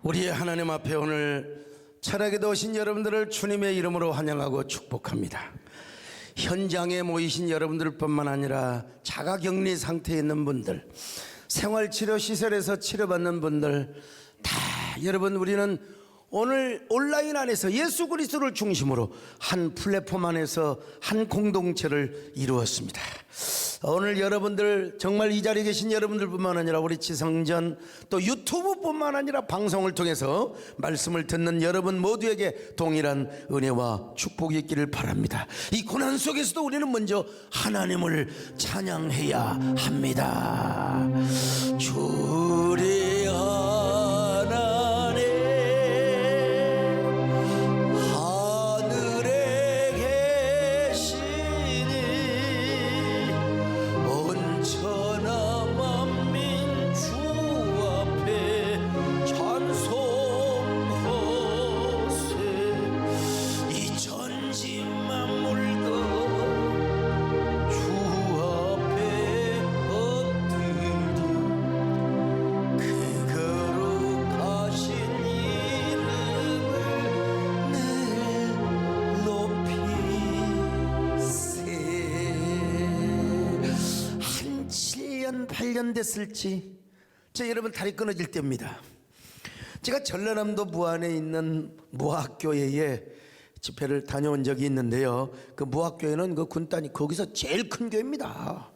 우리 하나님 앞에 오늘 철학에도 오신 여러분들을 주님의 이름으로 환영하고 축복합니다. 현장에 모이신 여러분들뿐만 아니라 자가격리 상태에 있는 분들, 생활치료시설에서 치료받는 분들 다 여러분, 우리는 오늘 온라인 안에서 예수 그리스도를 중심으로 한 플랫폼 안에서 한 공동체를 이루었습니다. 오늘 여러분들, 정말 이 자리에 계신 여러분들뿐만 아니라 우리 지성전 또 유튜브뿐만 아니라 방송을 통해서 말씀을 듣는 여러분 모두에게 동일한 은혜와 축복이 있기를 바랍니다. 이 고난 속에서도 우리는 먼저 하나님을 찬양해야 합니다. 주리 한 7년 8년 됐을지 저 여러분 다리 끊어질 때입니다. 제가 전라남도 무안에 있는 무학교회에 집회를 다녀온 적이 있는데요, 그 무학교회는 그 군단이 거기서 제일 큰 교회입니다.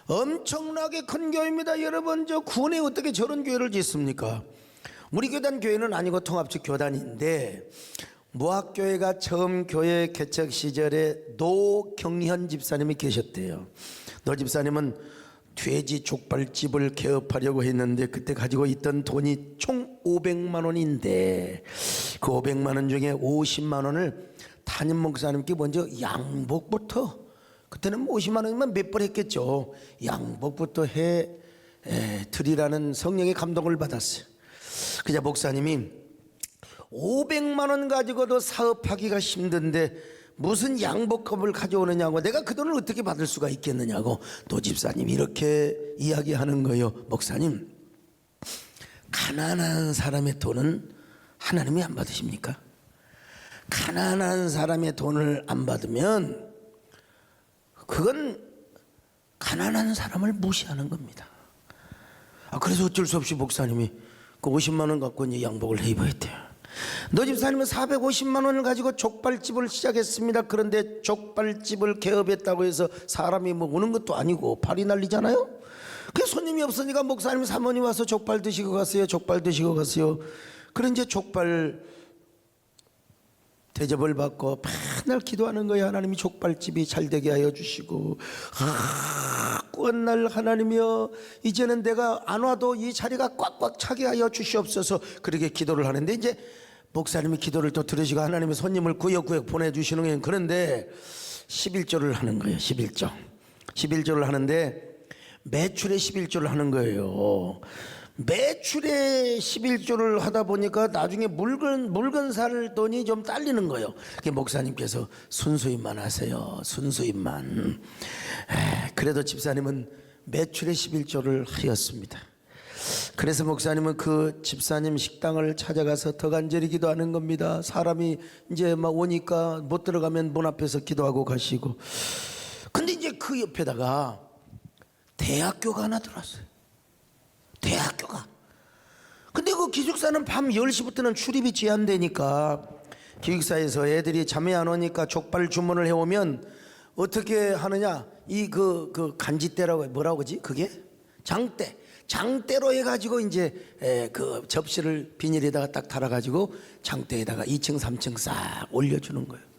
엄청나게 큰 교회입니다. 여러분, 저 군에 어떻게 저런 교회를 짓습니까? 우리 교단 교회는 아니고 통합적 교단인데, 무학교회가 처음 교회 개척 시절에 노경현 집사님이 계셨대요. 노 집사님은 돼지 족발집을 개업하려고 했는데 그때 가지고 있던 돈이 총 500만 원인데 그 500만 원 중에 50만 원을 담임 목사님께 먼저 양복부터, 그때는 50만 원이면 몇 번 했겠죠, 양복부터 해 드리라는 성령의 감동을 받았어요. 그자 목사님이 500만 원 가지고도 사업하기가 힘든데 무슨 양복값을 가져오느냐고, 내가 그 돈을 어떻게 받을 수가 있겠느냐고 노 집사님이 이렇게 이야기하는 거예요. 목사님, 가난한 사람의 돈은 하나님이 안 받으십니까? 가난한 사람의 돈을 안 받으면 그건 가난한 사람을 무시하는 겁니다. 그래서 어쩔 수 없이 목사님이 그 50만 원 갖고 이제 양복을 입어했대요. 너 집사님은 450만 원을 가지고 족발집을 시작했습니다. 그런데 족발집을 개업했다고 해서 사람이 뭐 오는 것도 아니고 발이 날리잖아요. 그 손님이 없으니까 목사님 사모님 와서 족발 드시고 가세요, 족발 드시고 가세요. 그런 이제 족발 대접을 받고 맨날 기도하는 거예요. 하나님이 족발집이 잘 되게 하여 주시고, 꽉날 하나님이여, 이제는 내가 안 와도 이 자리가 꽉꽉 차게 하여 주시옵소서. 그렇게 기도를 하는데 이제 목사님이 기도를 또 들으시고 하나님이 손님을 구역구역 보내주시는 거예요. 그런데 11조를 하는 거예요. 11조를 하는데 매출에 11조를 하는 거예요. 매출에 11조를 하다 보니까 나중에 물건 살 돈이 좀 딸리는 거예요. 목사님께서 순수입만 하세요, 순수입만. 그래도 집사님은 매출에 11조를 하였습니다. 그래서 목사님은 그 집사님 식당을 찾아가서 더 간절히 기도하는 겁니다. 사람이 이제 막 오니까 못 들어가면 문 앞에서 기도하고 가시고. 근데 이제 그 옆에다가 대학교가 하나 들어왔어요. 대학교가. 근데 그 기숙사는 밤 10시부터는 출입이 제한되니까 기숙사에서 애들이 잠이 안 오니까 족발 주문을 해오면 어떻게 하느냐, 이 그 간지대라고 뭐라고 그러지, 그게 장대로 해가지고 이제 그 접시를 비닐에다가 딱 달아가지고 장대에다가 2층 3층 싹 올려주는 거예요.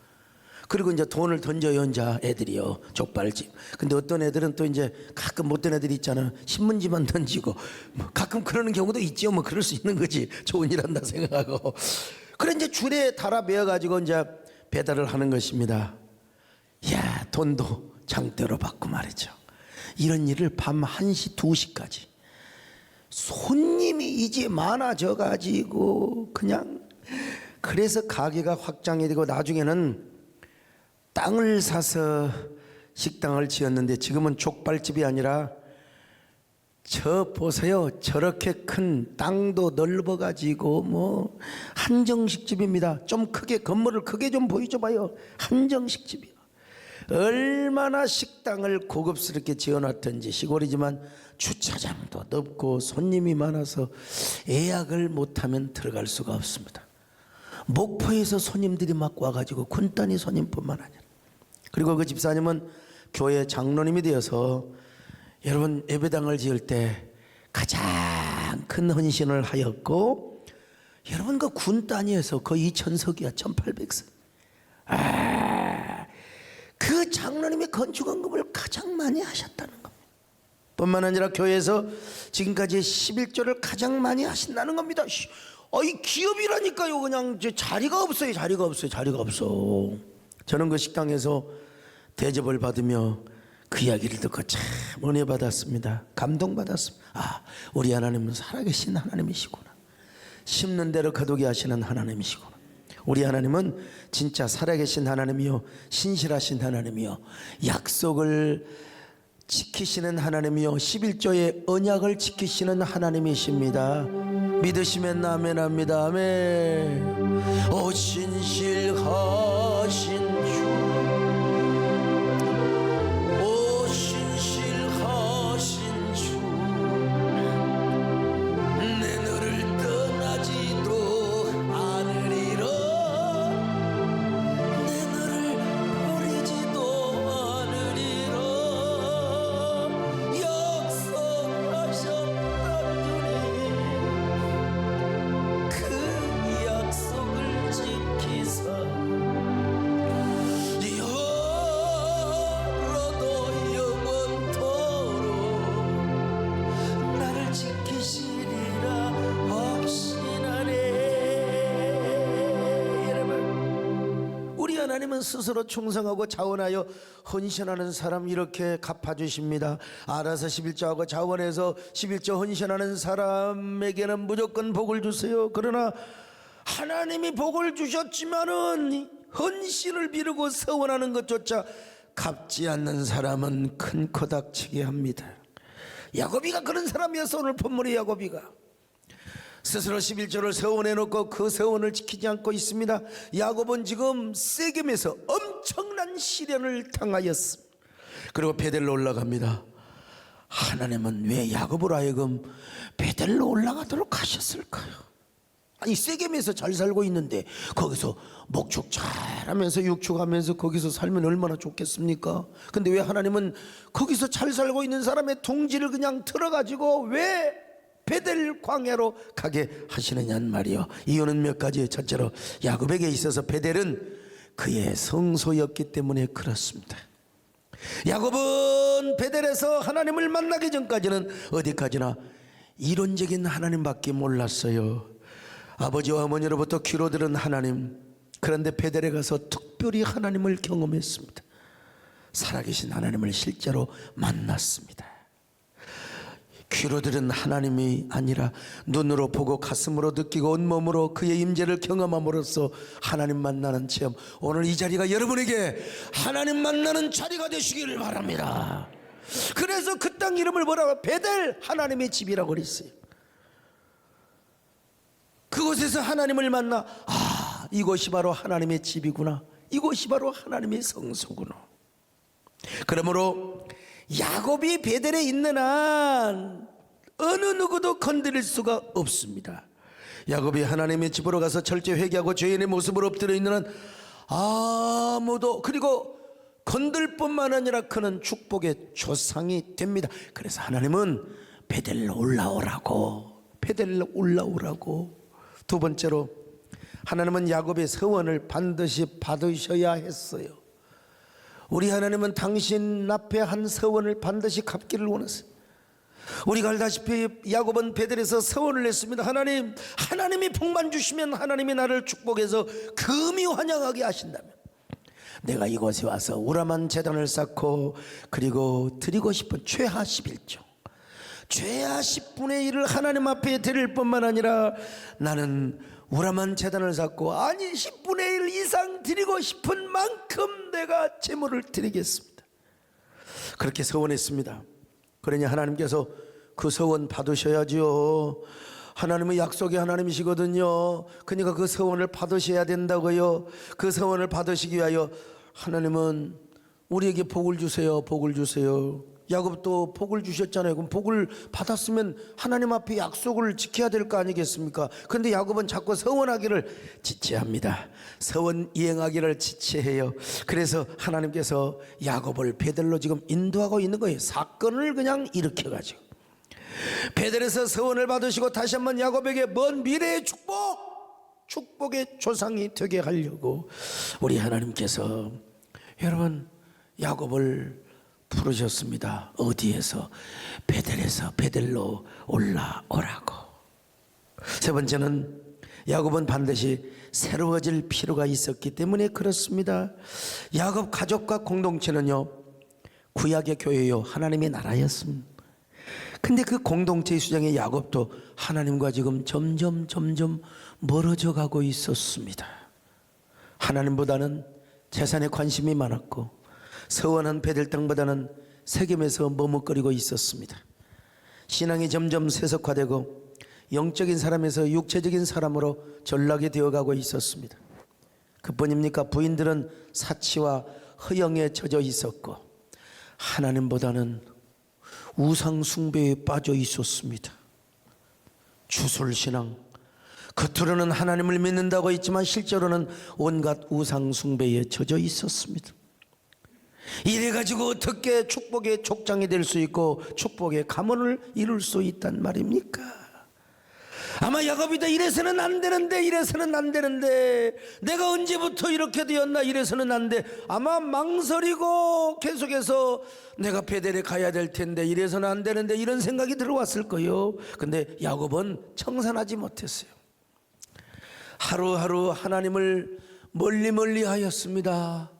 그리고 이제 돈을 던져요, 이제 애들이요, 족발집. 근데 어떤 애들은 또 이제 가끔 못된 애들이 있잖아, 신문지만 던지고, 뭐 가끔 그러는 경우도 있지요. 뭐 그럴 수 있는 거지, 좋은 일 한다 생각하고. 그래 이제 줄에 달아 매어가지고 이제 배달을 하는 것입니다. 야, 돈도 장대로 받고 말이죠. 이런 일을 밤 1시 2시까지. 손님이 이제 많아져가지고 그냥, 그래서 가게가 확장이 되고 나중에는 땅을 사서 식당을 지었는데 지금은 족발집이 아니라 저 보세요. 저렇게 큰 땅도 넓어가지고 뭐 한정식 집입니다. 좀 크게 건물을 크게 좀 보여줘봐요. 한정식 집이요. 얼마나 식당을 고급스럽게 지어놨던지. 시골이지만 주차장도 넓고 손님이 많아서 예약을 못하면 들어갈 수가 없습니다. 목포에서 손님들이 막 와가지고 군단위 손님뿐만 아니라, 그리고 그 집사님은 교회 장로님이 되어서 여러분 예배당을 지을 때 가장 큰 헌신을 하였고, 여러분 그 군 단위에서 거의 2000석이야 1800석. 그 장로님이 건축원금을 가장 많이 하셨다는 겁니다. 뿐만 아니라 교회에서 지금까지 11조를 가장 많이 하신다는 겁니다. 이 기업이라니까요. 그냥 자리가 없어요. 자리가 없어. 저는 그 식당에서 대접을 받으며 그 이야기를 듣고 참 은혜 받았습니다. 감동받았습니다. 우리 하나님은 살아계신 하나님이시구나. 심는 대로 거두게 하시는 하나님이시구나. 우리 하나님은 진짜 살아계신 하나님이요, 신실하신 하나님이요, 약속을 지키시는 하나님이요, 11조의 언약을 지키시는 하나님이십니다. 믿으시면 아멘합니다. 아멘. 오 신실하신 주, 오 신실하신 주, 내 너를 떠나지도 않으리라, 내 너를 버리지도 않으리라 약속하셨다더니 그 약속을 지키사 영원토록 나를 지키시리라 확신하네. 여러분, 우리 하나님은 스스로 충성하고 자원하여 헌신하는 사람 이렇게 갚아주십니다. 알아서 11조하고 자원해서 11조 헌신하는 사람에게는 무조건 복을 주세요. 그러나 하나님이 복을 주셨지만은 헌신을 미루고 서원하는 것조차 갚지 않는 사람은 큰 코닥치게 합니다. 야곱이가 그런 사람이었어. 오늘 본문의 야곱이가 스스로 11조를 서원해놓고 그 서원을 지키지 않고 있습니다. 야곱은 지금 세겜에서 엄청난 시련을 당하였습니다. 그리고 베델로 올라갑니다. 하나님은 왜 야곱으로 하여금 베델로 올라가도록 하셨을까요? 아니 세겜에서 잘 살고 있는데 거기서 목축 잘하면서 육축하면서 거기서 살면 얼마나 좋겠습니까? 근데 왜 하나님은 거기서 잘 살고 있는 사람의 둥지를 그냥 틀어가지고 왜 베델 광야로 가게 하시느냐는 말이요. 이유는 몇 가지. 첫째로 야곱에게 있어서 베델은 그의 성소였기 때문에 그렇습니다. 야곱은 베델에서 하나님을 만나기 전까지는 어디까지나 이론적인 하나님밖에 몰랐어요. 아버지와 어머니로부터 귀로 들은 하나님, 그런데 베델에 가서 특별히 하나님을 경험했습니다. 살아계신 하나님을 실제로 만났습니다. 귀로 들은 하나님이 아니라 눈으로 보고 가슴으로 느끼고 온몸으로 그의 임재를 경험함으로써 하나님 만나는 체험, 오늘 이 자리가 여러분에게 하나님 만나는 자리가 되시기를 바랍니다. 그래서 그 땅 이름을 뭐라고? 베델, 하나님의 집이라고 그랬어요. 그곳에서 하나님을 만나 이곳이 바로 하나님의 집이구나, 이곳이 바로 하나님의 성소구나. 그러므로 야곱이 베델에 있는 한 어느 누구도 건드릴 수가 없습니다. 야곱이 하나님의 집으로 가서 철저히 회개하고 죄인의 모습으로 엎드려 있는 한 아무도, 그리고 건들 뿐만 아니라 그는 축복의 조상이 됩니다. 그래서 하나님은 베델로 올라오라고, 베델로 올라오라고. 두 번째로 하나님은 야곱의 서원을 반드시 받으셔야 했어요. 우리 하나님은 당신 앞에 한 서원을 반드시 갚기를 원하세요. 우리가 알다시피 야곱은 베델에서 서원을 했습니다. 하나님, 하나님이 복만 주시면 하나님이 나를 축복해서 금이 환영하게 하신다면 내가 이곳에 와서 우람한 제단을 쌓고 그리고 드리고 싶은 최하 11조, 최하 10분의 1을 하나님 앞에 드릴 뿐만 아니라 나는 우람한 제단을 쌓고 10분의 1 이상 드리고 싶은 만큼 내가 제물을 드리겠습니다. 그렇게 서원했습니다. 그러니 하나님께서 그 서원 받으셔야죠. 하나님은 약속의 하나님이시거든요. 그러니까 그 서원을 받으셔야 된다고요. 그 서원을 받으시기 위하여 하나님은 우리에게 복을 주세요. 복을 주세요. 야곱도 복을 주셨잖아요. 그럼 복을 받았으면 하나님 앞에 약속을 지켜야 될 거 아니겠습니까? 그런데 야곱은 자꾸 서원하기를 지체합니다. 서원 이행하기를 지체해요. 그래서 하나님께서 야곱을 베델로 지금 인도하고 있는 거예요. 사건을 그냥 일으켜가지고 베델에서 서원을 받으시고 다시 한번 야곱에게 먼 미래의 축복의 조상이 되게 하려고 우리 하나님께서 여러분 야곱을 부르셨습니다. 어디에서? 베델에서 베델로 올라오라고. 세 번째는 야곱은 반드시 새로워질 필요가 있었기 때문에 그렇습니다. 야곱 가족과 공동체는요 구약의 교회요 하나님의 나라였습니다. 근데 그 공동체의 수장의 야곱도 하나님과 지금 점점 멀어져 가고 있었습니다. 하나님보다는 재산에 관심이 많았고 서원한 베델 땅보다는 세겜에서 머뭇거리고 있었습니다. 신앙이 점점 세속화되고 영적인 사람에서 육체적인 사람으로 전락이 되어가고 있었습니다. 그뿐입니까? 부인들은 사치와 허영에 젖어 있었고 하나님보다는 우상 숭배에 빠져 있었습니다. 주술신앙, 겉으로는 하나님을 믿는다고 했지만 실제로는 온갖 우상 숭배에 젖어 있었습니다. 이래가지고 어떻게 축복의 족장이 될 수 있고 축복의 가문을 이룰 수 있단 말입니까? 아마 야곱이다 이래서는 안 되는데 이래서는 안 되는데 내가 언제부터 이렇게 되었나 이래서는 안 돼. 아마 망설이고 계속해서 내가 베델에 가야 될 텐데 이래서는 안 되는데 이런 생각이 들어왔을 거예요. 근데 야곱은 청산하지 못했어요. 하루하루 하나님을 멀리 하였습니다.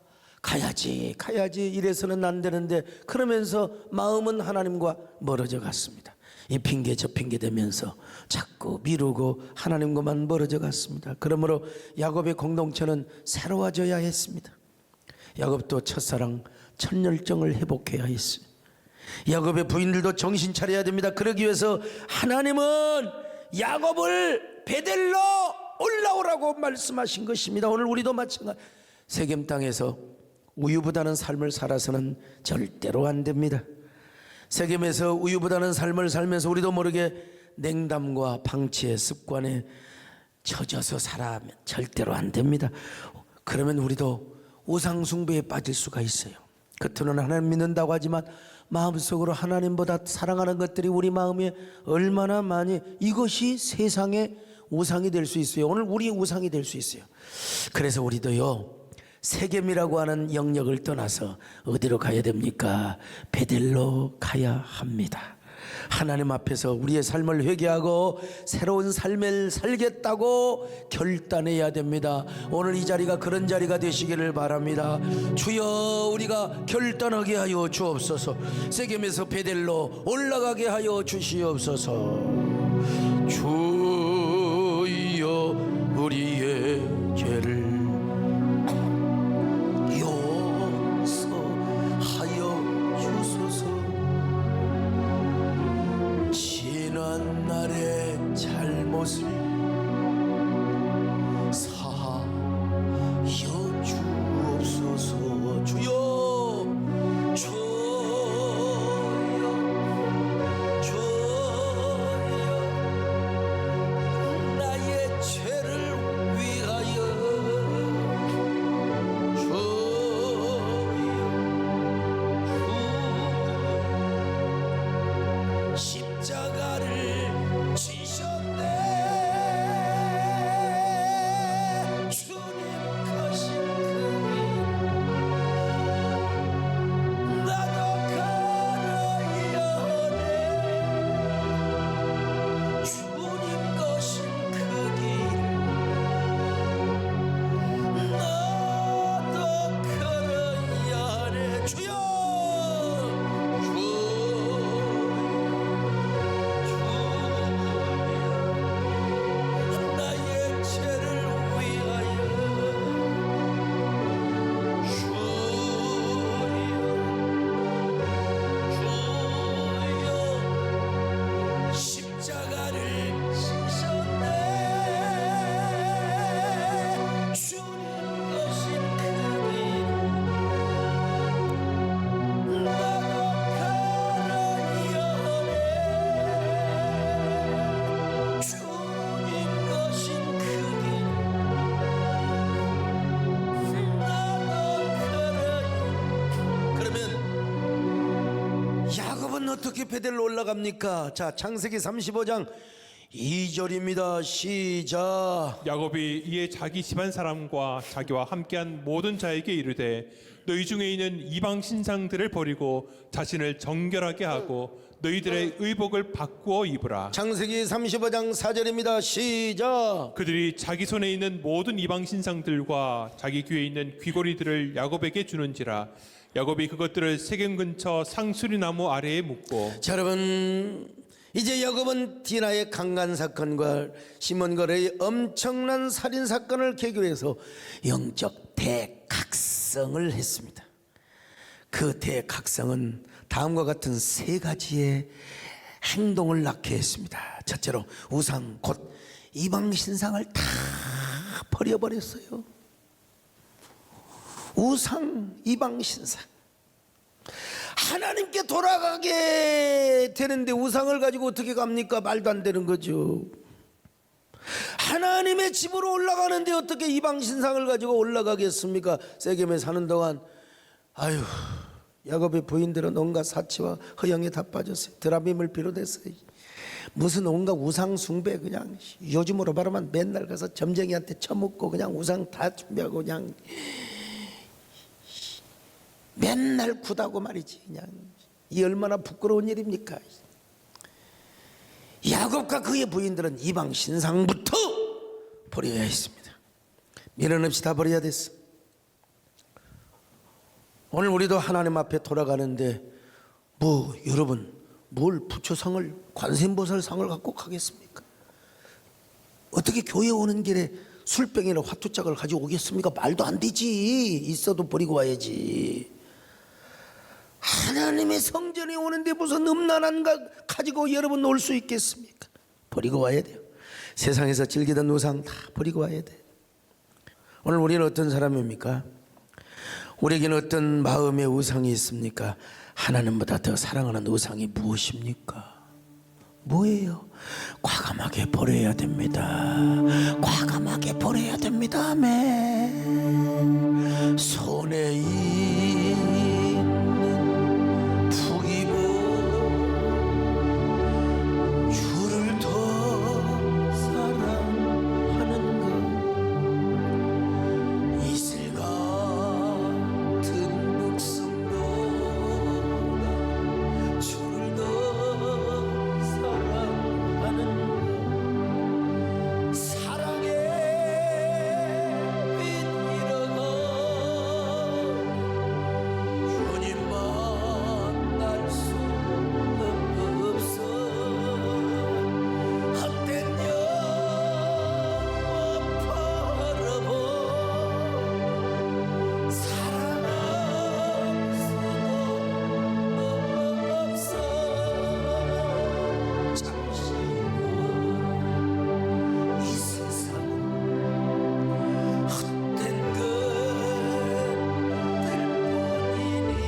가야지 이래서는 안 되는데 그러면서 마음은 하나님과 멀어져 갔습니다. 이 핑계 저 핑계 대면서 자꾸 미루고 하나님과만 멀어져 갔습니다. 그러므로 야곱의 공동체는 새로워져야 했습니다. 야곱도 첫사랑 첫열정을 회복해야 했어요. 야곱의 부인들도 정신 차려야 됩니다. 그러기 위해서 하나님은 야곱을 베델로 올라오라고 말씀하신 것입니다. 오늘 우리도 마찬가지. 세겜 땅에서 우유보다는 삶을 살아서는 절대로 안 됩니다. 세겜에서 우유보다는 삶을 살면서 우리도 모르게 냉담과 방치의 습관에 젖어서 살아면 절대로 안 됩니다. 그러면 우리도 우상숭배에 빠질 수가 있어요. 겉으로는 하나님 믿는다고 하지만 마음속으로 하나님보다 사랑하는 것들이 우리 마음에 얼마나 많이, 이것이 세상의 우상이 될 수 있어요. 오늘 우리의 우상이 될 수 있어요. 그래서 우리도요 세겜이라고 하는 영역을 떠나서 어디로 가야 됩니까? 베델로 가야 합니다. 하나님 앞에서 우리의 삶을 회개하고 새로운 삶을 살겠다고 결단해야 됩니다. 오늘 이 자리가 그런 자리가 되시기를 바랍니다. 주여 우리가 결단하게 하여 주옵소서. 세겜에서 베델로 올라가게 하여 주시옵소서. 주여 우리의 죄를 날의 잘못을 사하여 주옵소서. 주여 나의 죄를 위하여 십자가를 지셨네. 어떻게 베델로 올라갑니까? 자, 창세기 35장 2절입니다. 시작. 야곱이 이에 자기 집안 사람과 자기와 함께한 모든 자에게 이르되 너희 중에 있는 이방 신상들을 버리고 자신을 정결하게 하고 너희들의 의복을 바꾸어 입으라. 창세기 35장 4절입니다. 시작. 그들이 자기 손에 있는 모든 이방 신상들과 자기 귀에 있는 귀고리들을 야곱에게 주는지라. 야곱이 그것들을 세겜 근처 상수리 나무 아래에 묻고. 자, 여러분, 이제 야곱은 디나의 강간 사건과 시몬과 레의 엄청난 살인 사건을 계기로 해서 영적 대각성을 했습니다. 그 대각성은 다음과 같은 세 가지의 행동을 낳게 했습니다. 첫째로 우상 곧 이방 신상을 다 버려버렸어요. 우상 이방 신상. 하나님께 돌아가게 되는데 우상을 가지고 어떻게 갑니까? 말도 안 되는 거죠. 하나님의 집으로 올라가는데 어떻게 이방 신상을 가지고 올라가겠습니까? 세겜에 사는 동안 아유, 야곱의 부인들은 온갖 사치와 허영에 다 빠졌어요. 드라빔을 비롯했어요. 무슨 온갖 우상 숭배, 그냥 요즘으로 말하면 맨날 가서 점쟁이한테 처먹고 그냥 우상 다 준비하고 그냥 맨날 구다고 말이지. 그냥 이 얼마나 부끄러운 일입니까? 야곱과 그의 부인들은 이방 신상부터 버려야 했습니다. 미련 없이 다 버려야 됐어. 오늘 우리도 하나님 앞에 돌아가는데 여러분 뭘 부처상을 관세음보살상을 갖고 가겠습니까? 어떻게 교회 오는 길에 술병이나 화투짝을 가지고 오겠습니까? 말도 안 되지. 있어도 버리고 와야지. 하나님의 성전에 오는데 무슨 음란한 거 가지고 여러분 올 수 있겠습니까? 버리고 와야 돼요. 세상에서 즐기던 우상 다 버리고 와야 돼요. 오늘 우리는 어떤 사람입니까? 우리에게는 어떤 마음의 우상이 있습니까? 하나님보다 더 사랑하는 우상이 무엇입니까? 뭐예요? 과감하게 버려야 됩니다. 과감하게 버려야 됩니다. 아멘. 손에 있는 푸기보 주를 더 사랑하는 것 이슬 같은 목숨보다 주를 더 사랑하는 것 사랑의 빛 일어나 주님 만날 수 없어 헛된 영화 바라보 사랑할 수도 없어 잠시만 이 세상은 헛된 것들 뿐이니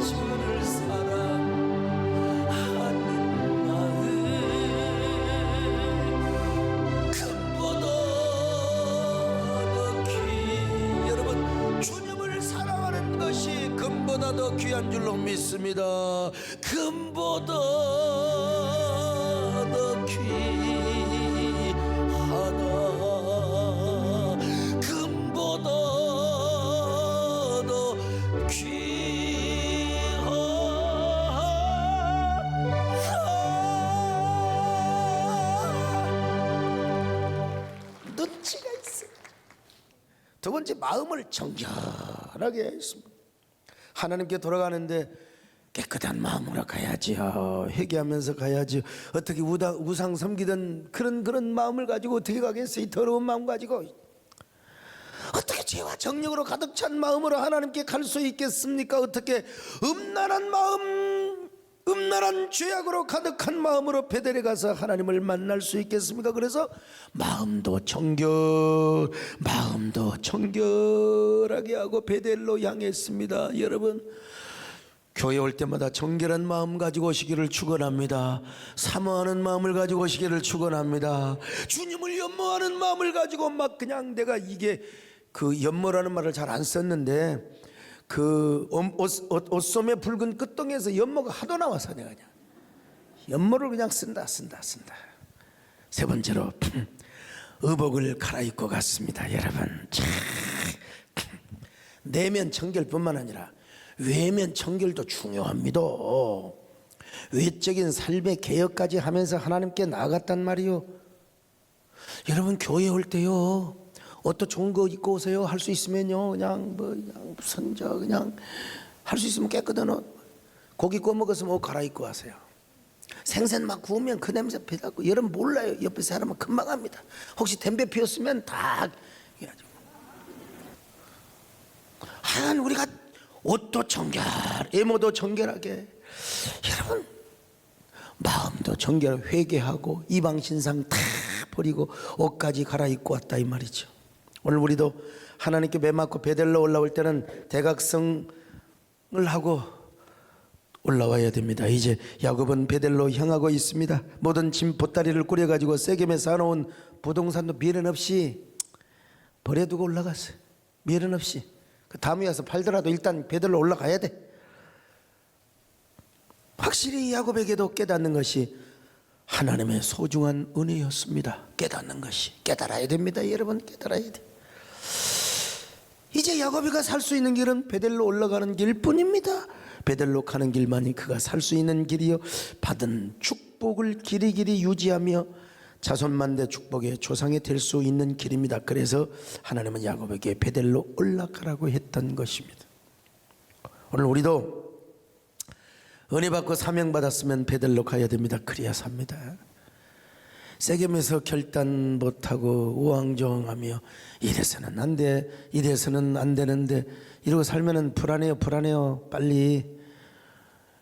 주를 사랑하는 마음 금보다 더 여러분 주님을 사랑하는 것이 금보다 더 귀한 줄로 믿습니다. 금보다 더 귀하다. 금보다 더 귀하다. 눈치가 있어. 두 번째, 마음을 정결하게 했습니다. 하나님께 돌아가는데 깨끗한 마음으로 가야지요. 회개하면서 가야지. 어떻게 우상 섬기던 그런 마음을 가지고 어떻게 가겠어요? 이 더러운 마음 가지고 어떻게 죄와 정욕으로 가득 찬 마음으로 하나님께 갈 수 있겠습니까? 어떻게 음란한 마음, 음란한 죄악으로 가득한 마음으로 베델에 가서 하나님을 만날 수 있겠습니까? 그래서 마음도 정결하게 하고 베델로 향했습니다. 여러분, 교회 올 때마다 정결한 마음 가지고 오시기를 축원합니다. 사모하는 마음을 가지고 오시기를 축원합니다. 주님을 연모하는 마음을 가지고 막 그냥 내가 이게 그 연모라는 말을 잘 안 썼는데 그 옷소매 붉은 끝동에서 연모가 하도 나와서 내가 그냥 연모를 그냥 쓴다. 세 번째로 의복을 갈아입고 갔습니다. 여러분, 참, 내면 청결뿐만 아니라 외면 청결도 중요합니다. 외적인 삶의 개혁까지 하면서 하나님께 나아갔단 말이요. 여러분, 교회 올 때요, 옷도 좋은 거 입고 오세요. 할 수 있으면요, 그냥 무슨 그냥 할 수 있으면 깨끗한 옷, 고기 구워 먹었으면 옷 갈아입고 하세요. 생선 막 구우면 그 냄새 배갖고 여러분 몰라요. 옆에 사람은 금방 합니다. 혹시 담배 피웠으면 다 해가지고. 하여간 우리가 옷도 정결, 외모도 정결하게, 여러분 마음도 정결, 회개하고 이방 신상 다 버리고 옷까지 갈아입고 왔다 이 말이죠. 오늘 우리도 하나님께 매 맞고 베델로 올라올 때는 대각성을 하고 올라와야 됩니다. 이제 야곱은 베델로 향하고 있습니다. 모든 짐 보따리를 꾸려가지고 세겜에 사놓은 부동산도 미련 없이 버려두고 올라갔어요. 미련 없이. 그 다음에 와서 팔더라도 일단 베델로 올라가야 돼. 확실히 야곱에게도 깨닫는 것이 하나님의 소중한 은혜였습니다. 깨닫는 것이. 깨달아야 됩니다. 여러분, 깨달아야 돼. 이제 야곱이가 살 수 있는 길은 베델로 올라가는 길뿐입니다. 베델로 가는 길만이 그가 살 수 있는 길이요, 받은 축복을 길이길이 유지하며 자손만대 축복의 조상이 될 수 있는 길입니다. 그래서 하나님은 야곱에게 베델로 올라가라고 했던 것입니다. 오늘 우리도 은혜 받고 사명 받았으면 베델로 가야 됩니다. 그래야 삽니다. 세겜에서 결단 못하고 우왕좌왕하며 이래서는 안 돼, 이래서는 안 되는데 이러고 살면은 불안해요. 빨리.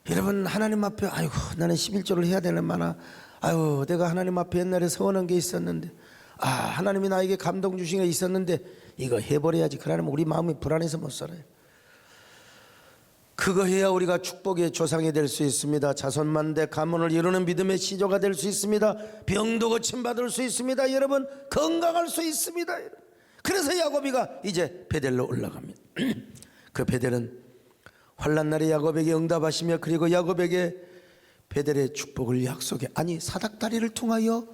여러분, 하나님 앞에 아이고 나는 11조를 해야 되는 마나, 아이고 내가 하나님 앞에 옛날에 서원한 게 있었는데, 아 하나님이 나에게 감동 주신 게 있었는데 이거 해버려야지. 그러면 우리 마음이 불안해서 못 살아요. 그거 해야 우리가 축복의 조상이 될 수 있습니다. 자손만대 가문을 이루는 믿음의 시조가 될 수 있습니다. 병도 고침받을 수 있습니다. 여러분, 건강할 수 있습니다. 그래서 야곱이가 이제 베델로 올라갑니다. 그 베델은 환난 날에 야곱에게 응답하시며, 그리고 야곱에게 베델의 축복을 약속해, 아니 사닥다리를 통하여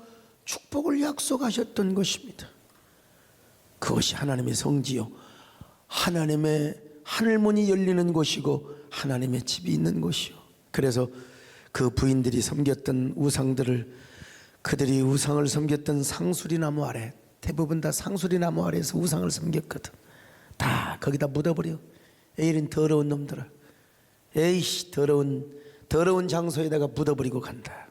축복을 약속하셨던 것입니다. 그것이 하나님의 성지요, 하나님의 하늘문이 열리는 곳이고 하나님의 집이 있는 곳이요. 그래서 그 부인들이 섬겼던 우상들을, 그들이 우상을 섬겼던 상수리나무 아래, 대부분 다 상수리나무 아래에서 우상을 섬겼거든. 다 거기다 묻어버려. 에이린 더러운 놈들아, 에이씨 더러운 장소에다가 묻어버리고 간다.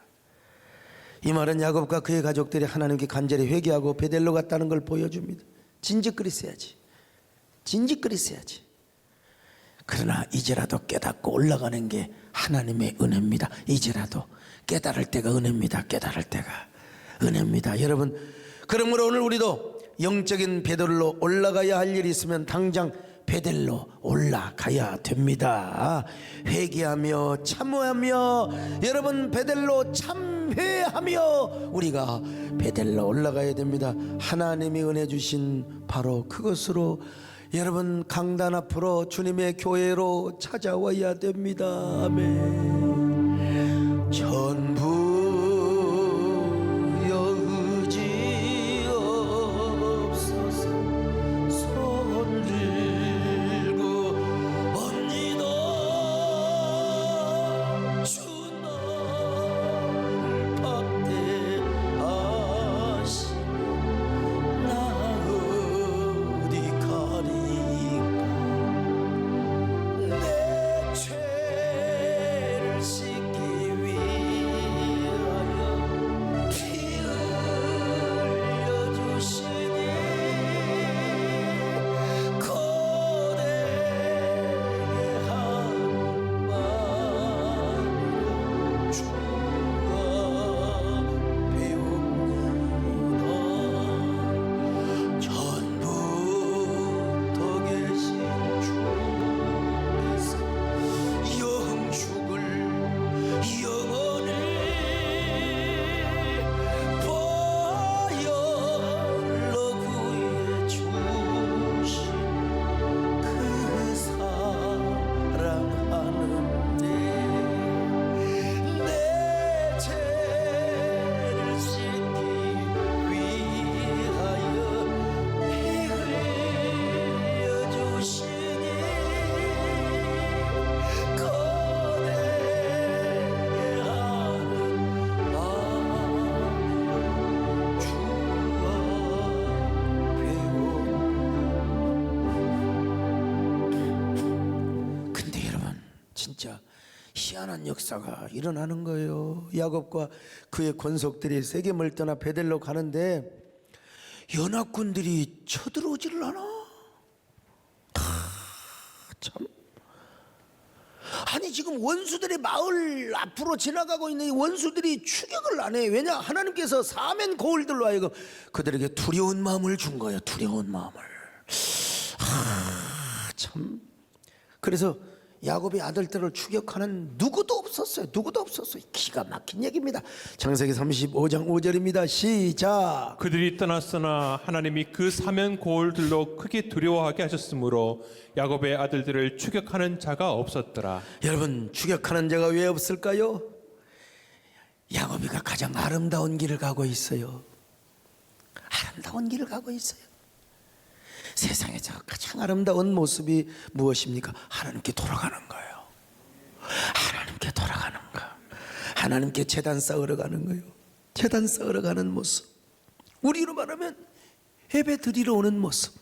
이 말은 야곱과 그의 가족들이 하나님께 간절히 회개하고 베델로 갔다는 걸 보여줍니다. 진즉그랬어야지. 그러나 이제라도 깨닫고 올라가는 게 하나님의 은혜입니다. 이제라도 깨달을 때가 은혜입니다. 여러분, 그러므로 오늘 우리도 영적인 베델로 올라가야 할 일이 있으면 당장 베델로 올라가야 됩니다. 회개하며 참회하며, 여러분 베델로 참회하며 우리가 베델로 올라가야 됩니다. 하나님이 은혜 주신 바로 그것으로 여러분 강단 앞으로 주님의 교회로 찾아와야 됩니다. 아멘. 전부여 의지 없어서 손 들고 옵니다. 주 너를 박대하시면 나 어디 가리까. 내 죄를 희한한 역사가 일어나는 거예요. 야곱과 그의 권속들이 세겜을 떠나 베델로 가는데 연합군들이 쳐들어오지를 않아. 참. 아니 지금 원수들의 마을 앞으로 지나가고 있는 이 원수들이 추격을 안 해. 왜냐? 하나님께서 사면 거울들로 하여금 그들에게 두려운 마음을 준 거예요. 두려운 마음을. 참. 그래서 야곱의 아들들을 추격하는 누구도 없었어요. 누구도 없었어요. 기가 막힌 얘기입니다. 창세기 35장 5절입니다. 시작. 그들이 떠났으나 하나님이 그 사면 고울들로 크게 두려워하게 하셨으므로 야곱의 아들들을 추격하는 자가 없었더라. 여러분, 추격하는 자가 왜 없을까요? 야곱이가 가장 아름다운 길을 가고 있어요. 아름다운 길을 가고 있어요. 세상에서 가장 아름다운 모습이 무엇입니까? 하나님께 돌아가는 거예요. 하나님께 돌아가는 거. 하나님께 제단 쌓으러 가는 거예요. 제단 쌓으러 가는 모습. 우리로 말하면 예배 드리러 오는 모습.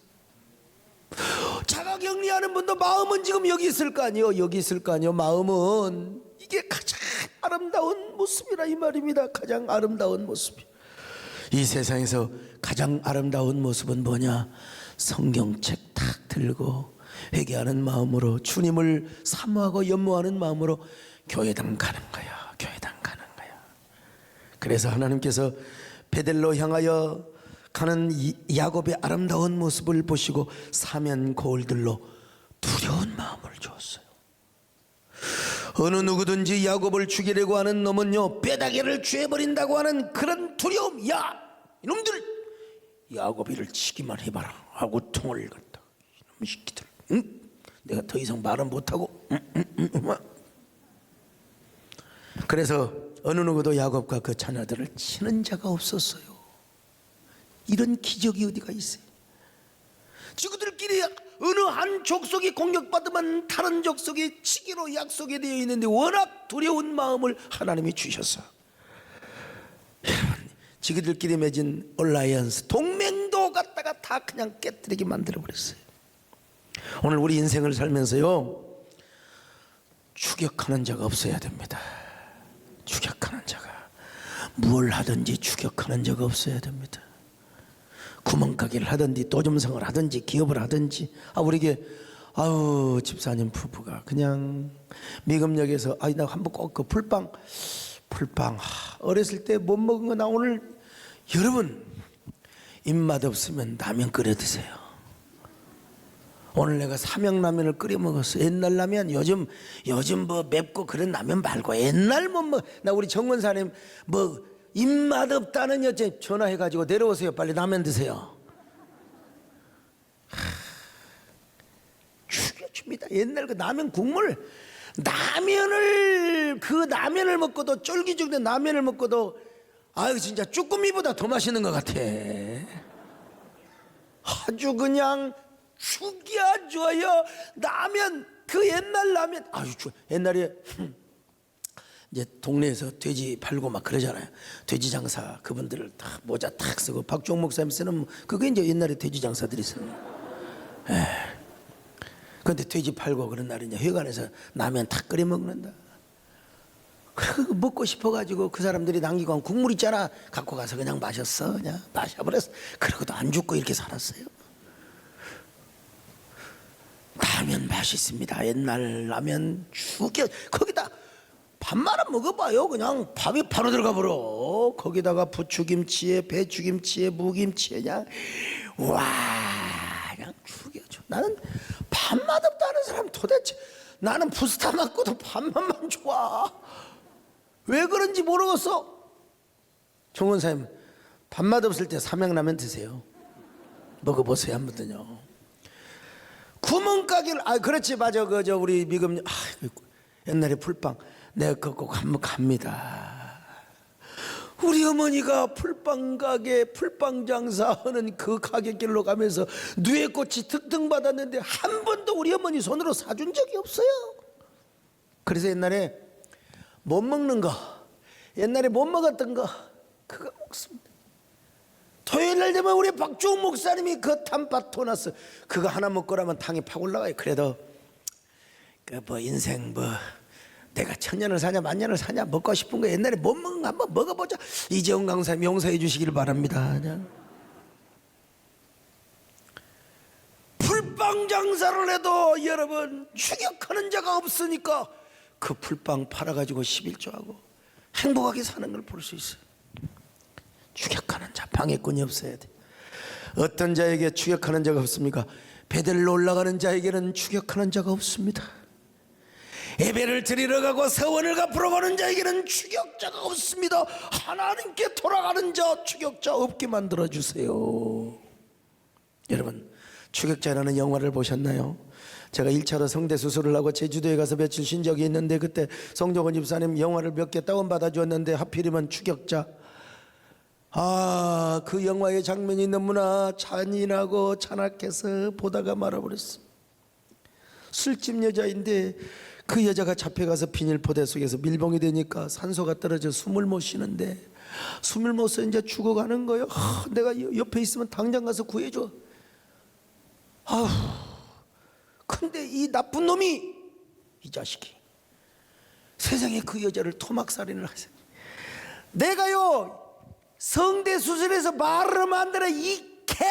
자가격리하는 분도 마음은 지금 여기 있을 거 아니에요. 여기 있을 거 아니에요. 마음은 이게 가장 아름다운 모습이라 이 말입니다. 가장 아름다운 모습. 이 세상에서 가장 아름다운 모습은 뭐냐? 성경책 탁 들고 회개하는 마음으로 주님을 사모하고 연모하는 마음으로 교회당 가는 거야. 교회당 가는 거야. 그래서 하나님께서 베델로 향하여 가는 야곱의 아름다운 모습을 보시고 사면 거울들로 두려운 마음을 주었어요. 어느 누구든지 야곱을 죽이려고 하는 놈은요 뼈다귀를 쥐어버린다고 하는 그런 두려움. 야 이놈들 야곱이를 치기만 해봐라 하고 통을 갖다 이놈의 새끼들. 응? 내가 더 이상 말은 못하고 그래서 어느 누구도 야곱과 그 자녀들을 치는 자가 없었어요. 이런 기적이 어디가 있어요? 지구들끼리 어느 한 족속이 공격받으면 다른 족속이 치기로 약속이 되어 있는데 워낙 두려운 마음을 하나님이 주셨어. 지구들끼리 맺은 얼라이언스 동맹도 갖다가 다 그냥 깨뜨리게 만들어버렸어요. 오늘 우리 인생을 살면서요 추격하는 자가 없어야 됩니다. 추격하는 자가 뭘 하든지 추격하는 자가 없어야 됩니다. 구멍가게를 하든지 도점성을 하든지 기업을 하든지 우리에게 집사님 부부가 그냥 미금역에서 나 한번 꼭 그 풀빵 어렸을 때 못 먹은 거 나 오늘 여러분 입맛 없으면 라면 끓여 드세요. 오늘 내가 삼양라면을 끓여 먹었어. 옛날 라면 요즘 뭐 맵고 그런 라면 말고 옛날 나 우리 정원사님 뭐 입맛 없다는 여자 전화해가지고 내려오세요. 빨리 라면 드세요. 죽여줍니다. 옛날 그 라면 국물 그 라면을 먹고도 쫄깃쫄깃한 라면을 먹고도 진짜 쭈꾸미보다 더 맛있는 것 같아. 아주 그냥 죽여줘요. 라면 그 옛날 라면 옛날에 이제 동네에서 돼지 팔고 막 그러잖아요. 돼지 장사 그분들을 다 모자 탁 쓰고 박종 목사님 쓰는 그게 이제 옛날에 돼지 장사들이 쓰는. 그런데 돼지 팔고 그런 날에 이제 회관에서 라면 탁 끓여 먹는다. 그거 먹고 싶어가지고 그 사람들이 남기고 국물 있잖아 갖고 가서 그냥 마셨어. 그냥 마셔버렸어. 그러고도 안 죽고 이렇게 살았어요. 라면 맛있습니다. 옛날 라면 거기다 밥말아 먹어봐요. 그냥 밥이 바로 들어가 버려. 거기다가 부추김치에 배추김치에 무김치에 그냥 그냥 죽여줘. 나는 밥맛 없다는 사람 도대체 나는 부스타 맞고도 밥맛만 좋아. 왜 그런지 모르겠어. 정원사님 밥맛 없을 때 삼양라면 드세요. 먹어보세요 한번요. 구멍가게를 그렇지 맞아 그저 우리 미금 옛날에 풀빵 내가 그거 꼭 한번 갑니다. 우리 어머니가 풀빵 가게 풀빵 장사하는 그 가게길로 가면서 누에꽃이 득등 받았는데 한 번도 우리 어머니 손으로 사준 적이 없어요. 그래서 옛날에 못 먹는 거 옛날에 못 먹었던 거 그거 먹습니다. 토요일날 되면 우리 박종욱 목사님이 그 탐밭 토나스 그거 하나 먹고 나면 당이 팍 올라가요. 그래도 그 뭐 인생 뭐 내가 천년을 사냐 만년을 사냐 먹고 싶은 거 옛날에 못 먹은 거 한번 먹어보자. 이재용 강사님 용서해 주시길 바랍니다. 그냥. 풀빵 장사를 해도 여러분 추격하는 자가 없으니까 그 풀빵 팔아가지고 11조하고 행복하게 사는 걸 볼 수 있어요. 추격하는 자, 방해꾼이 없어야 돼. 어떤 자에게 추격하는 자가 없습니까? 베델로 올라가는 자에게는 추격하는 자가 없습니다. 예배를 드리러 가고 세원을 갚으러 가는 자에게는 추격자가 없습니다. 하나님께 돌아가는 자, 추격자 없게 만들어주세요. 여러분, 추격자라는 영화를 보셨나요? 제가 1차로 성대 수술을 하고 제주도에 가서 며칠 쉰 적이 있는데 그때 성종원 집사님 영화를 몇 개 다운받아 주었는데 하필이면 추격자. 그 영화의 장면이 너무나 잔인하고 잔악해서 보다가 말아버렸습니다. 술집 여자인데 그 여자가 잡혀가서 비닐포대 속에서 밀봉이 되니까 산소가 떨어져 숨을 못 쉬는데 숨을 못 쉬어 이제 죽어가는 거예요. 내가 옆에 있으면 당장 가서 구해줘. 근데 이 나쁜 놈이, 이 자식이 세상에 그 여자를 토막살인을 하세요. 내가요 성대 수술해서 말을 하면 안 되나 이 개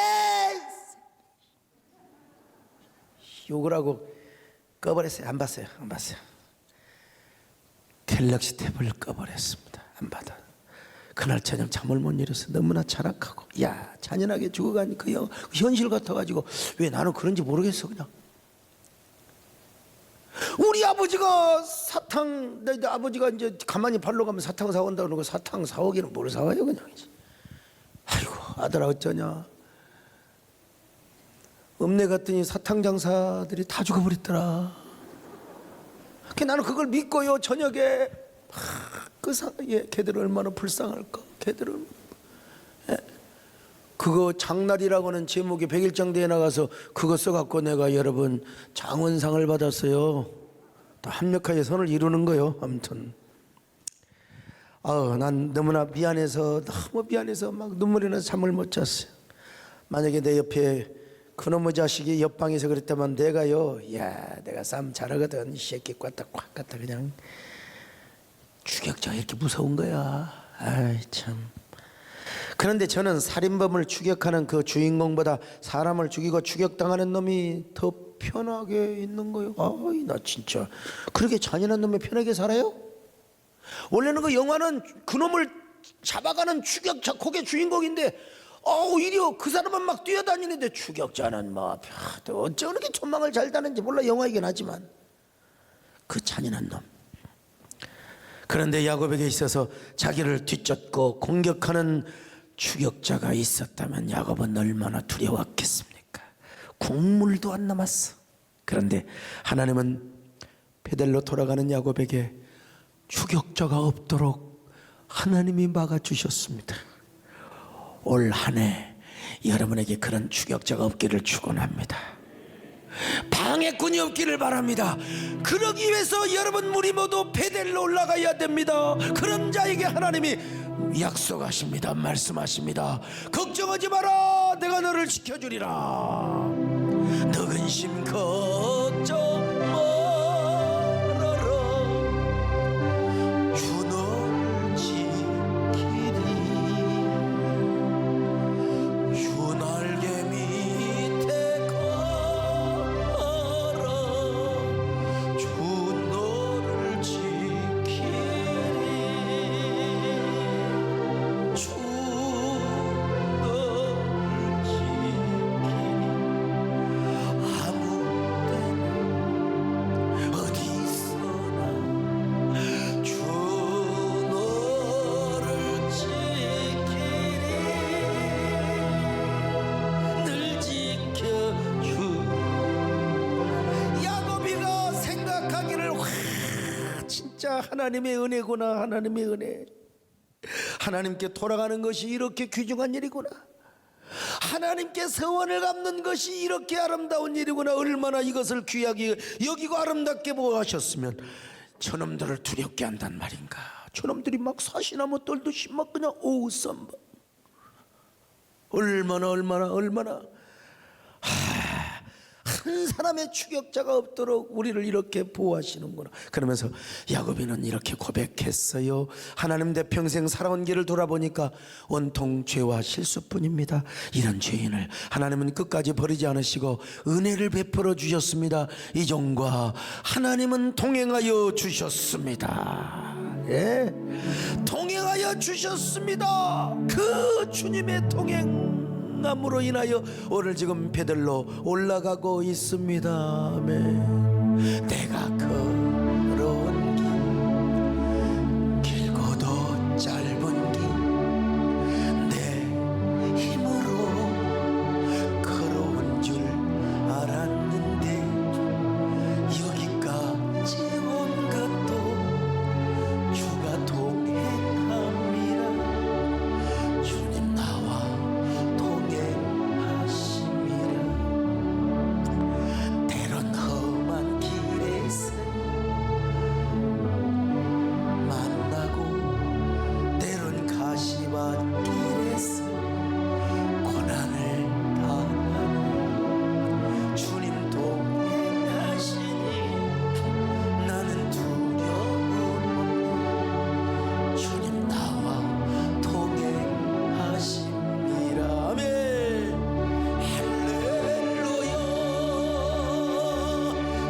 욕을 하고 꺼버렸어요. 안 봤어요. 갤럭시 탭을 꺼버렸습니다. 안 받아. 그날 저녁 잠을 못 이뤄서 너무나 잔악하고 잔인하게 죽어가니 그 현실 같아가지고 왜 나는 그런지 모르겠어. 그냥 우리 아버지가 사탕, 내 아버지가 이제 가만히 발로 가면 사탕 사온다 그러고 사탕 사오기는 뭘 사와요 그냥. 아이고 아들아 어쩌냐. 읍내 갔더니 사탕 장사들이 다 죽어버렸더라. 나는 그걸 믿고요 저녁에 걔들 얼마나 불쌍할까. 걔들은 그거 장날이라고는 제목이 백일장대에 나가서 그거 써갖고 내가 여러분 장원상을 받았어요. 또 합력하게 선을 이루는 거요. 아무튼 난 너무나 미안해서 너무 미안해서 막 눈물이 나서 잠을 못 잤어요. 만약에 내 옆에 그놈의 자식이 옆방에서 그랬다면 내가요 내가 싸움 잘하거든. 이 새끼 꽉 갖다 그냥. 추격자가 이렇게 무서운 거야. 아이 참. 그런데 저는 살인범을 추격하는 그 주인공보다 사람을 죽이고 추격당하는 놈이 더 편하게 있는 거예요. 나 진짜 그렇게 잔인한 놈이 편하게 살아요? 원래는 그 영화는 그놈을 잡아가는 추격자 그게 주인공인데 오히려 그 사람은 막 뛰어다니는데 추격자는 뭐 어째 그렇게 전망을 잘 다는지 몰라. 영화이긴 하지만 그 잔인한 놈. 그런데 야곱에게 있어서 자기를 뒤쫓고 공격하는 추격자가 있었다면 야곱은 얼마나 두려웠겠습니까? 국물도 안 남았어. 그런데 하나님은 베델로 돌아가는 야곱에게 추격자가 없도록 하나님이 막아주셨습니다. 올 한 해 여러분에게 그런 추격자가 없기를 축원합니다. 방해꾼이 없기를 바랍니다. 그러기 위해서 여러분 우리 모두 베델로 올라가야 됩니다. 그런 자에게 하나님이 약속하십니다. 말씀하십니다. 걱정하지 마라. 내가 너를 지켜주리라. 너 근심 걱정 말아라. 주 너를 지키리. 주 날개 밑에 가라. 주 너를 지키리. 주 너를 지키리. 아무 때나 어디서나 주 너를 지키리. 늘 지켜주. 야곱이가 생각하기를 진짜 하나님의 은혜구나. 하나님의 은혜. 하나님께 돌아가는 것이 이렇게 귀중한 일이구나. 하나님께 서원을 갚는 것이 이렇게 아름다운 일이구나. 얼마나 이것을 귀하게 여기고 아름답게 보하셨으면 저놈들을 두렵게 한단 말인가. 저놈들이 막 사시나무 떨듯이 막 그냥 오우쌈바. 얼마나 한 사람의 추격자가 없도록 우리를 이렇게 보호하시는구나. 그러면서 야곱이는 이렇게 고백했어요. 하나님 내 평생 살아온 길을 돌아보니까 온통 죄와 실수뿐입니다. 이런 죄인을 하나님은 끝까지 버리지 않으시고 은혜를 베풀어 주셨습니다. 이종과 하나님은 동행하여 주셨습니다. 예, 동행하여 주셨습니다. 그 주님의 동행함으로 인하여 오늘 지금 베들로 올라가고 있습니다. 아멘. 내가 걸어온 길, 길고도 짧은 길, 내 힘으로 걸어온 줄 알았는데 여기까지 온 것도 주가 동행함이라. 주님 나와 동행하심이라. 때론 험한 길에서 만나고 때론 가시밭 길에서 고난을 당하는 주님 동행하시니 나는 두려움 없네. 주님 나와 동행하심이라. 아멘. 할렐루야.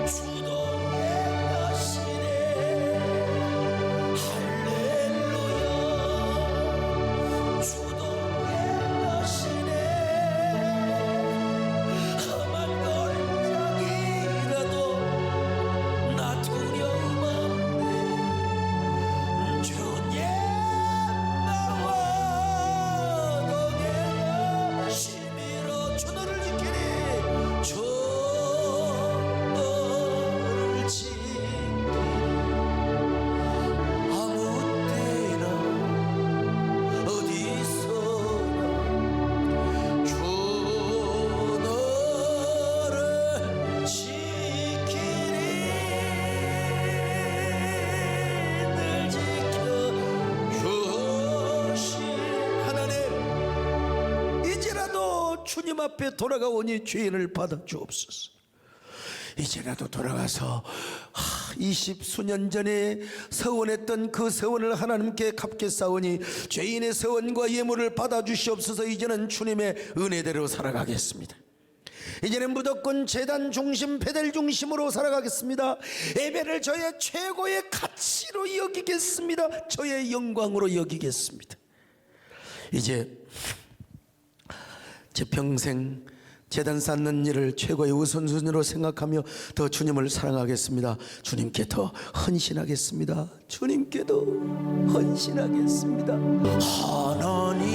주 동행하시네. 할렐루야. 주 동행하시네. 험한 골짜기라도 나 두려움 없네. 주님 나와 동행하심이라. 주 너를 지키리. 주 너를 지키리. 아무 때나 어디서나 주 너를 지키리. 늘 지켜주신 하나님, 이제라도 주님 앞에 돌아가오니 죄인을 받아 주옵소서. 이제라도 돌아가서 20수년 전에 서원했던 그 서원을 하나님께 갚게 싸우니 죄인의 서원과 예물을 받아 주시옵소서. 이제는 주님의 은혜대로 살아가겠습니다. 이제는 무조건 제단 중심, 베델 중심으로 살아가겠습니다. 예배를 저의 최고의 가치로 여기겠습니다. 저의 영광으로 여기겠습니다. 이제 제 평생 제단 쌓는 일을 최고의 우선순위로 생각하며 더 주님을 사랑하겠습니다. 주님께 더 헌신하겠습니다. 주님께 더 헌신하겠습니다. 하나님,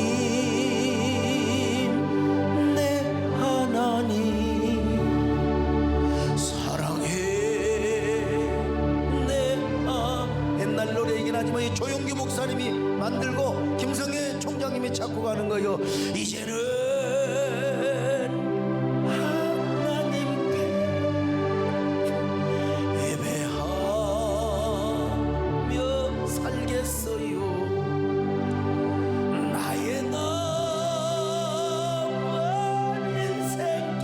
내 하나님 사랑해. 내 옛날 노래이긴 하지만 이 조용기 목사님이 만들고 김성애 총장님이 작곡하는 거요. 이제는 하나님께 예배하며 살겠어요. 나의 남은 인생길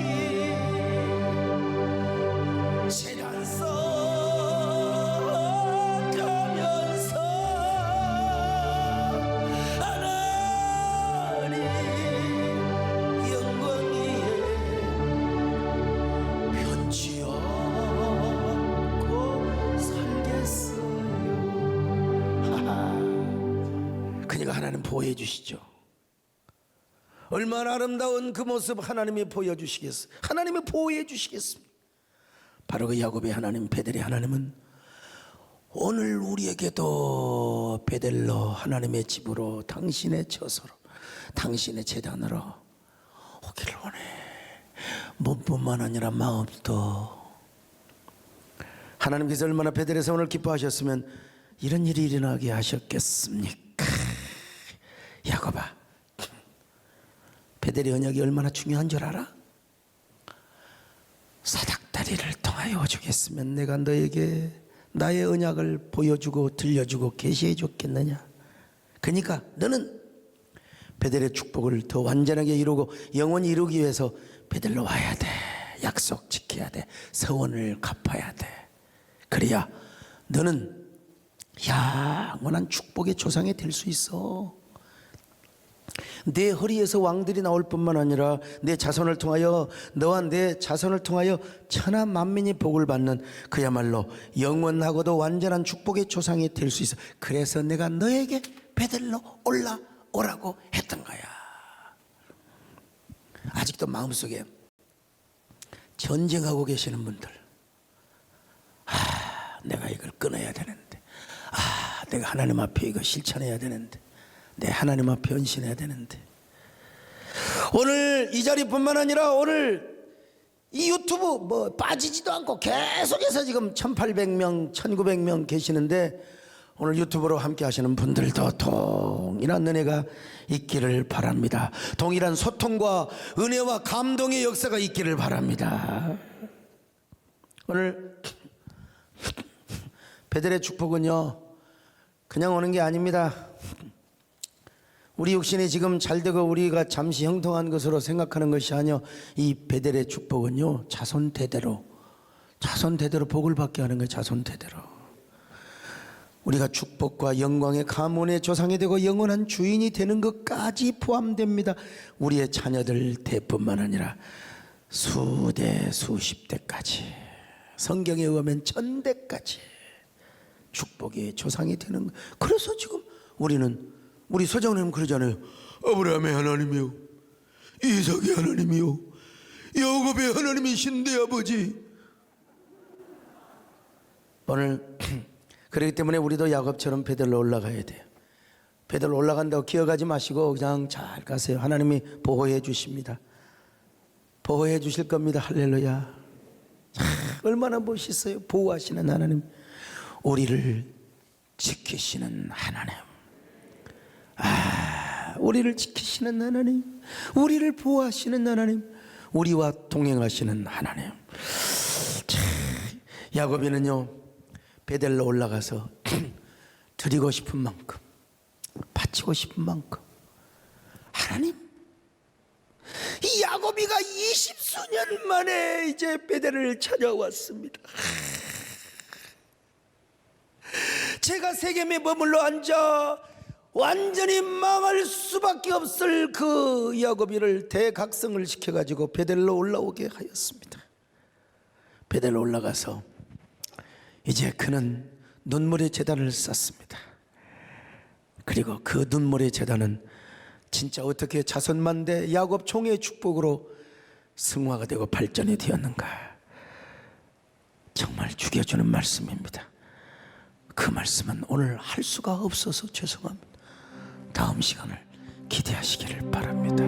세련 써가면서 하나님 영광 위에 변치 않고 살겠어요. 하하. 그러니까 하나님 보호해 주시죠. 얼마나 아름다운 그 모습 하나님이 보여주시겠어요. 하나님이 보호해 주시겠습니다. 바로 그 야곱의 하나님, 베델의 하나님은 오늘 우리에게도 베델로 하나님의 집으로, 당신의 처소로, 당신의 제단으로 오기를 원해. 몸뿐만 아니라 마음도. 하나님께서 얼마나 베델에서 오늘 기뻐하셨으면 이런 일이 일어나게 하셨겠습니까? 야곱아, 베델의 언약이 얼마나 중요한 줄 알아? 사닥다리를 통하여 주겠으면 내가 너에게 나의 언약을 보여주고 들려주고 계시해 줬겠느냐. 그러니까 너는 베델의 축복을 더 완전하게 이루고 영원히 이루기 위해서 베델로 와야 돼. 약속 지켜야 돼. 서원을 갚아야 돼. 그래야 너는 영원한 축복의 조상이 될 수 있어. 내 허리에서 왕들이 나올 뿐만 아니라 내 자손을 통하여, 너와 내 자손을 통하여 천하 만민이 복을 받는 그야말로 영원하고도 완전한 축복의 조상이 될 수 있어. 그래서 내가 너에게 베들로 올라오라고 했던 거야. 아직도 마음속에 전쟁하고 계시는 분들, 내가 이걸 끊어야 되는데, 내가 하나님 앞에 이거 실천해야 되는데, 내 하나님 앞에 헌신해야 되는데, 오늘 이 자리뿐만 아니라 오늘 이 유튜브 뭐 빠지지도 않고 계속해서 지금 1800명 1900명 계시는데, 오늘 유튜브로 함께 하시는 분들도 동일한 은혜가 있기를 바랍니다. 동일한 소통과 은혜와 감동의 역사가 있기를 바랍니다. 오늘 베델의 축복은요, 그냥 오는 게 아닙니다. 우리 육신이 지금 잘되고 우리가 잠시 형통한 것으로 생각하는 것이 아니요, 이 베델의 축복은요, 자손 대대로 복을 받게 하는 거예요. 자손 대대로 우리가 축복과 영광의 가문의 조상이 되고 영원한 주인이 되는 것까지 포함됩니다. 우리의 자녀들 대뿐만 아니라 수대 수십 대까지, 성경에 의하면 천대까지 축복의 조상이 되는 거. 그래서 지금 우리 서장님 그러잖아요. 아브라함의 하나님이요, 이삭의 하나님이요, 야곱의 하나님이신데 아버지. 오늘 그렇기 때문에 우리도 야곱처럼 베들로 올라가야 돼요. 베들로 올라간다고 기어가지 마시고 그냥 잘 가세요. 하나님이 보호해 주십니다. 보호해 주실 겁니다. 할렐루야. 얼마나 멋있어요. 보호하시는 하나님, 우리를 지키시는 하나님, 우리를 지키시는 하나님, 우리를 보호하시는 하나님, 우리와 동행하시는 하나님. 야곱이는요, 베델로 올라가서 드리고 싶은 만큼, 바치고 싶은 만큼, 하나님, 이 야곱이가 20수년 만에 이제 베델을 찾아왔습니다. 제가 세겜에 머물러 앉아 완전히 망할 수밖에 없을 그 야곱이를 대각성을 시켜가지고 베델로 올라오게 하였습니다. 베델로 올라가서 이제 그는 눈물의 제단을 쌓습니다. 그리고 그 눈물의 제단은 진짜 어떻게 자손만대 야곱 총의 축복으로 승화가 되고 발전이 되었는가, 정말 죽여주는 말씀입니다. 그 말씀은 오늘 할 수가 없어서 죄송합니다. 다음 시간을 기대하시기를 바랍니다.